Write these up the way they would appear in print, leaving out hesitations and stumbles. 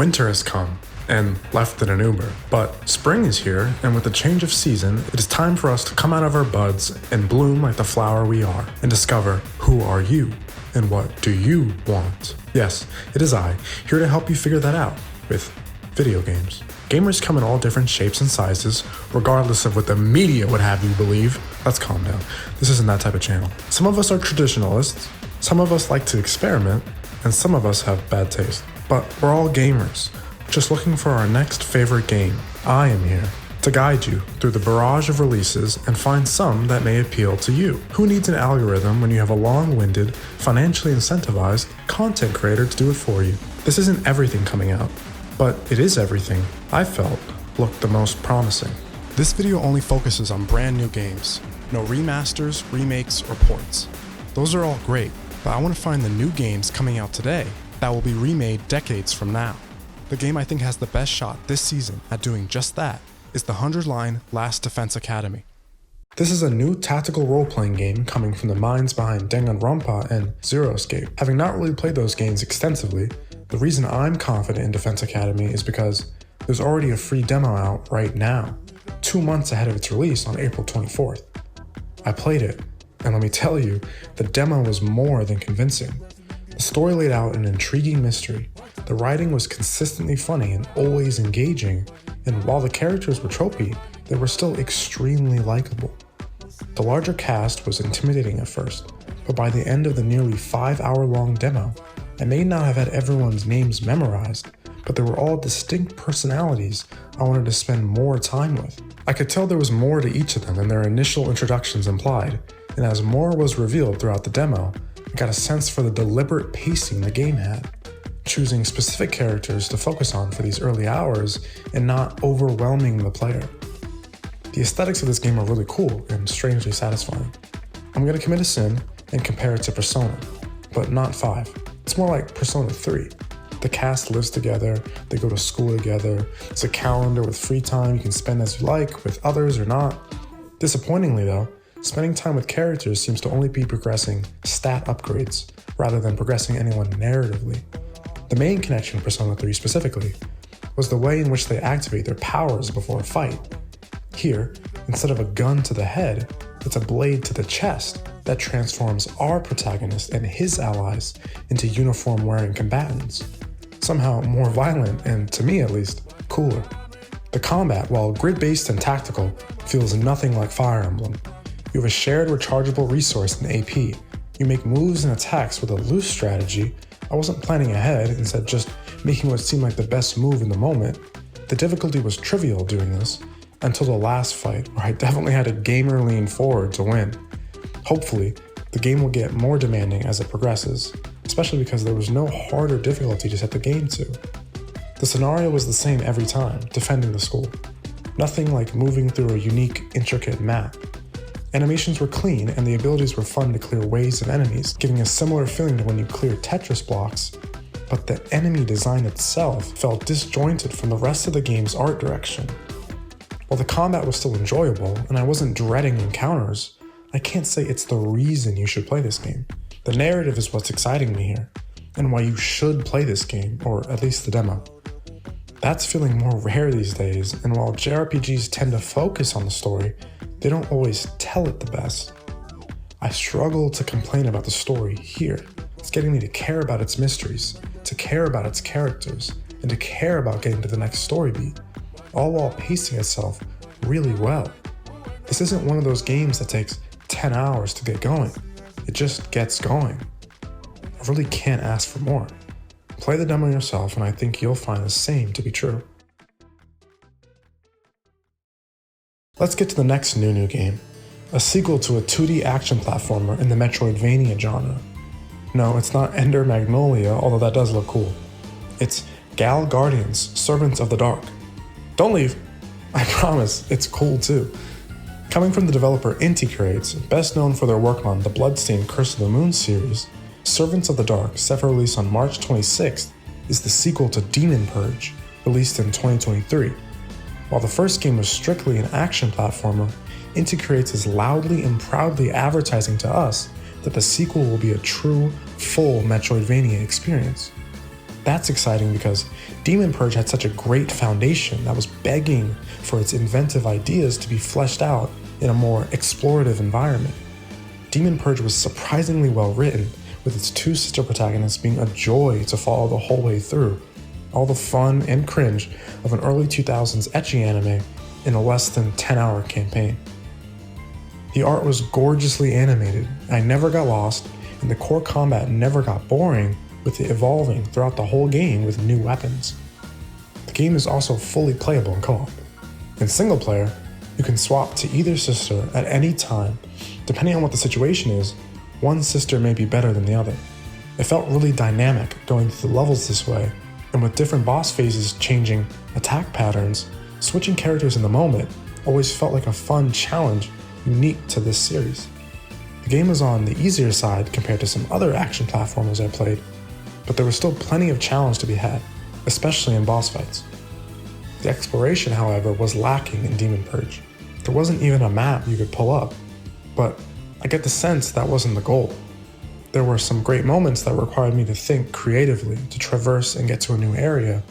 Winter has come and left in an Uber, but spring is here, and with the change of season, it is time for us to come out of our buds and bloom like the flower we are, and discover who are you, and what do you want? Yes, it is I, here to help you figure that out with video games. Gamers come in all different shapes and sizes, regardless of what the media would have you believe. Let's calm down. This isn't that type of channel. Some of us are traditionalists, some of us like to experiment, and some of us have bad taste. But we're all gamers, just looking for our next favorite game. I am here to guide you through the barrage of releases and find some that may appeal to you. Who needs an algorithm when you have a long-winded, financially incentivized content creator to do it for you? This isn't everything coming out, but it is everything I felt looked the most promising. This video only focuses on brand new games. No remasters, remakes, or ports. Those are all great, but I want to find the new games coming out today that will be remade decades from now. The game I think has the best shot this season at doing just that is the 100-line Last Defense Academy. This is a new tactical role-playing game coming from the minds behind Danganronpa and Zero Escape. Having not really played those games extensively, the reason I'm confident in Defense Academy is because there's already a free demo out right now, 2 months ahead of its release on April 24th. I played it, and let me tell you, the demo was more than convincing. The story laid out an intriguing mystery, the writing was consistently funny and always engaging, and while the characters were tropey, they were still extremely likable. The larger cast was intimidating at first, but by the end of the nearly 5-hour-long demo, I may not have had everyone's names memorized, but they were all distinct personalities I wanted to spend more time with. I could tell there was more to each of them than their initial introductions implied, and as more was revealed throughout the demo, I got a sense for the deliberate pacing the game had, choosing specific characters to focus on for these early hours and not overwhelming the player. The aesthetics of this game are really cool and strangely satisfying. I'm going to commit a sin and compare it to Persona, but not 5. It's more like Persona 3. The cast lives together, they go to school together, it's a calendar with free time you can spend as you like, with others or not. Disappointingly though, spending time with characters seems to only be progressing stat upgrades, rather than progressing anyone narratively. The main connection in Persona 3 specifically was the way in which they activate their powers before a fight. Here, instead of a gun to the head, it's a blade to the chest that transforms our protagonist and his allies into uniform-wearing combatants. Somehow more violent and, to me at least, cooler. The combat, while grid-based and tactical, feels nothing like Fire Emblem. You have a shared rechargeable resource in AP. You make moves and attacks with a loose strategy. I wasn't planning ahead, instead just making what seemed like the best move in the moment. The difficulty was trivial doing this, until the last fight, where I definitely had a gamer lean forward to win. Hopefully, the game will get more demanding as it progresses, especially because there was no harder difficulty to set the game to. The scenario was the same every time, defending the school. Nothing like moving through a unique, intricate map. Animations were clean, and the abilities were fun to clear waves of enemies, giving a similar feeling to when you clear Tetris blocks, but the enemy design itself felt disjointed from the rest of the game's art direction. While the combat was still enjoyable, and I wasn't dreading encounters, I can't say it's the reason you should play this game. The narrative is what's exciting me here, and why you should play this game, or at least the demo. That's feeling more rare these days, and while JRPGs tend to focus on the story, they don't always tell it the best. I struggle to complain about the story here. It's getting me to care about its mysteries, to care about its characters, and to care about getting to the next story beat, all while pacing itself really well. This isn't one of those games that takes 10 hours to get going. It just gets going. I really can't ask for more. Play the demo yourself, and I think you'll find the same to be true. Let's get to the next new game, a sequel to a 2D action platformer in the Metroidvania genre. No, it's not Ender Magnolia, although that does look cool. It's Gal Guardians, Servants of the Dark. Don't leave. I promise, it's cool too. Coming from the developer Inti Creates, best known for their work on the Bloodstained Curse of the Moon series, Servants of the Dark, set for release on March 26th, is the sequel to Demon Purge, released in 2023. While the first game was strictly an action platformer, Inti Creates is loudly and proudly advertising to us that the sequel will be a true, full Metroidvania experience. That's exciting because Demon Purge had such a great foundation that was begging for its inventive ideas to be fleshed out in a more explorative environment. Demon Purge was surprisingly well written, with its two sister protagonists being a joy to follow the whole way through. All the fun and cringe of an early 2000s ecchi anime in a less than 10-hour campaign. The art was gorgeously animated, I never got lost, and the core combat never got boring, with it evolving throughout the whole game with new weapons. The game is also fully playable in co-op. In single player, you can swap to either sister at any time. Depending on what the situation is, one sister may be better than the other. It felt really dynamic going through the levels this way, and with different boss phases changing attack patterns, switching characters in the moment always felt like a fun challenge unique to this series. The game was on the easier side compared to some other action platformers I played, but there was still plenty of challenge to be had, especially in boss fights. The exploration, however, was lacking in Demon Purge. There wasn't even a map you could pull up, but I get the sense that wasn't the goal. There were some great moments that required me to think creatively to traverse and get to a new area,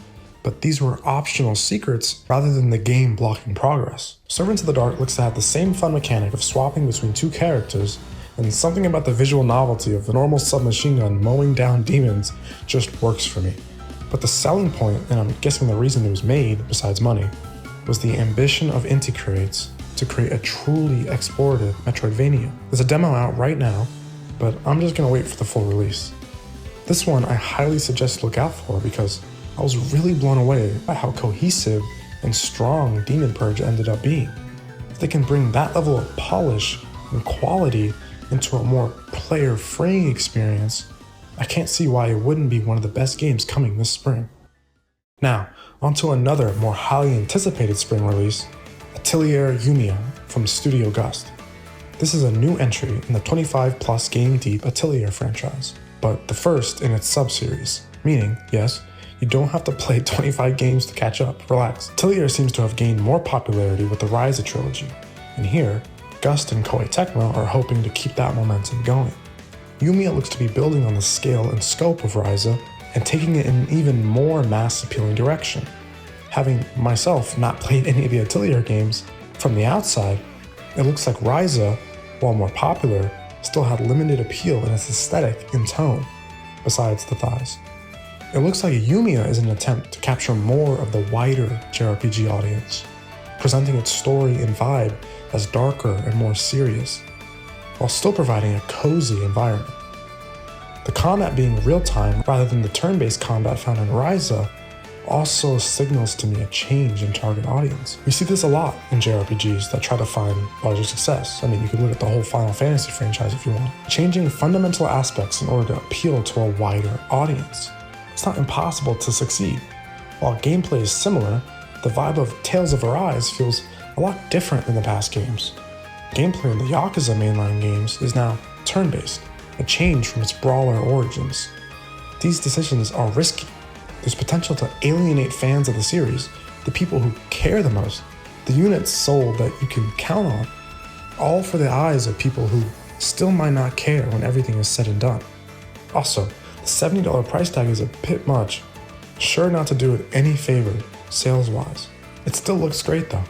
but these were optional secrets rather than the game blocking progress. Servants of the Dark looks to have the same fun mechanic of swapping between two characters, and something about the visual novelty of a normal submachine gun mowing down demons just works for me. But the selling point, and I'm guessing the reason it was made, besides money, was the ambition of Inti Creates to create a truly explorative Metroidvania. There's a demo out right now, but I'm just gonna wait for the full release. This one I highly suggest to look out for because I was really blown away by how cohesive and strong Demon Purge ended up being. If they can bring that level of polish and quality into a more player-freeing experience, I can't see why it wouldn't be one of the best games coming this spring. Now, onto another more highly anticipated spring release, Atelier Yumia from Studio Gust. This is a new entry in the 25-plus game deep Atelier franchise, but the first in its sub-series, meaning, yes, you don't have to play 25 games to catch up, relax. Atelier seems to have gained more popularity with the Ryza trilogy, and here, Gust and Koei Tecmo are hoping to keep that momentum going. Yumia looks to be building on the scale and scope of Ryza and taking it in an even more mass-appealing direction. Having myself not played any of the Atelier games, from the outside, it looks like Ryza, while more popular, still had limited appeal in its aesthetic and tone, besides the thighs. It looks like Yumia is an attempt to capture more of the wider JRPG audience, presenting its story and vibe as darker and more serious, while still providing a cozy environment. The combat being real-time rather than the turn-based combat found in Ryza also signals to me a change in target audience. We see this a lot in JRPGs that try to find larger success. I mean, you could look at the whole Final Fantasy franchise if you want. Changing fundamental aspects in order to appeal to a wider audience. It's not impossible to succeed. While gameplay is similar, the vibe of Tales of Arise feels a lot different than the past games. Gameplay in the Yakuza mainline games is now turn-based, a change from its brawler origins. These decisions are risky. There's potential to alienate fans of the series, the people who care the most, the units sold that you can count on, all for the eyes of people who still might not care when everything is said and done. Also, the $70 price tag is a bit much, sure not to do it any favor sales-wise. It still looks great though.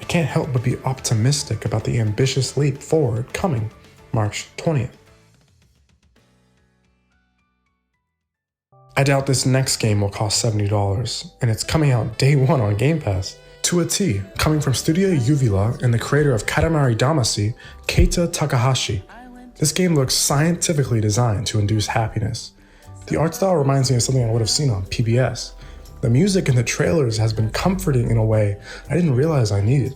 I can't help but be optimistic about the ambitious leap forward coming March 20th. I doubt this next game will cost $70, and it's coming out day one on Game Pass. To a T, coming from Studio Uvula and the creator of Katamari Damacy, Keita Takahashi. This game looks scientifically designed to induce happiness. The art style reminds me of something I would have seen on PBS. The music in the trailers has been comforting in a way I didn't realize I needed.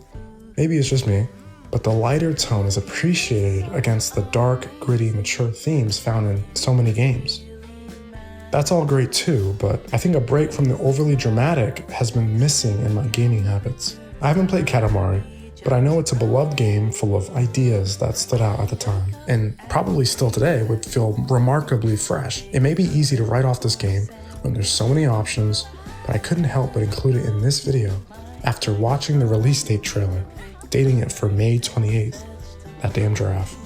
Maybe it's just me, but the lighter tone is appreciated against the dark, gritty, mature themes found in so many games. That's all great too, but I think a break from the overly dramatic has been missing in my gaming habits. I haven't played Katamari, but I know it's a beloved game full of ideas that stood out at the time, and probably still today would feel remarkably fresh. It may be easy to write off this game when there's so many options, but I couldn't help but include it in this video after watching the release date trailer, dating it for May 28th, that damn giraffe.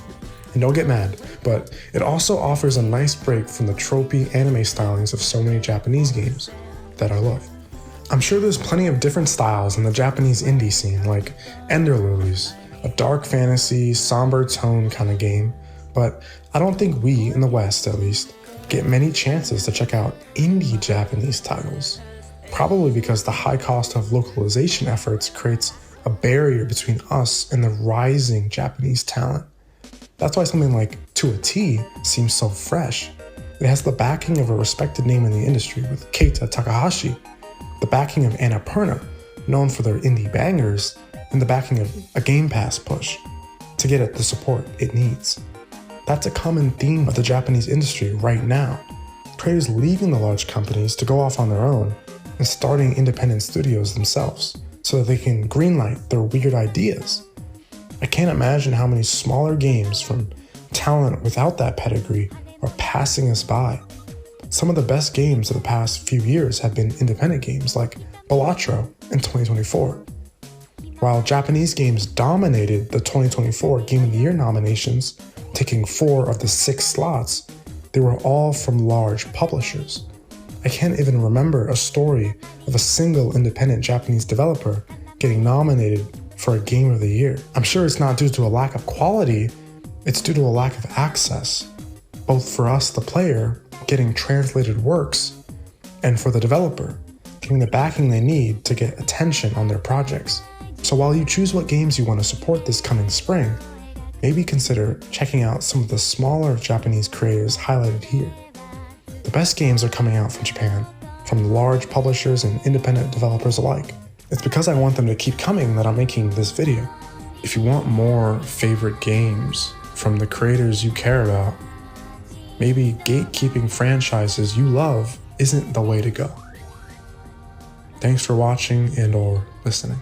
And don't get mad, but it also offers a nice break from the tropey anime stylings of so many Japanese games that I love. I'm sure there's plenty of different styles in the Japanese indie scene, like Ender Lilies, a dark fantasy, somber tone kind of game, but I don't think we, in the West at least, get many chances to check out indie Japanese titles. Probably because the high cost of localization efforts creates a barrier between us and the rising Japanese talent. That's why something like To a T seems so fresh. It has the backing of a respected name in the industry with Keita Takahashi, the backing of Annapurna, known for their indie bangers, and the backing of a Game Pass push to get it the support it needs. That's a common theme of the Japanese industry right now. Creators leaving the large companies to go off on their own and starting independent studios themselves so that they can greenlight their weird ideas. I can't imagine how many smaller games from talent without that pedigree are passing us by. Some of the best games of the past few years have been independent games like Balatro in 2024. While Japanese games dominated the 2024 Game of the Year nominations, taking 4 of the 6 slots, they were all from large publishers. I can't even remember a story of a single independent Japanese developer getting nominated for a Game of the Year. I'm sure it's not due to a lack of quality, it's due to a lack of access, both for us, the player, getting translated works, and for the developer, getting the backing they need to get attention on their projects. So while you choose what games you want to support this coming spring, maybe consider checking out some of the smaller Japanese creators highlighted here. The best games are coming out from Japan, from large publishers and independent developers alike. It's because I want them to keep coming that I'm making this video. If you want more favorite games from the creators you care about, maybe gatekeeping franchises you love isn't the way to go. Thanks for watching and/or listening.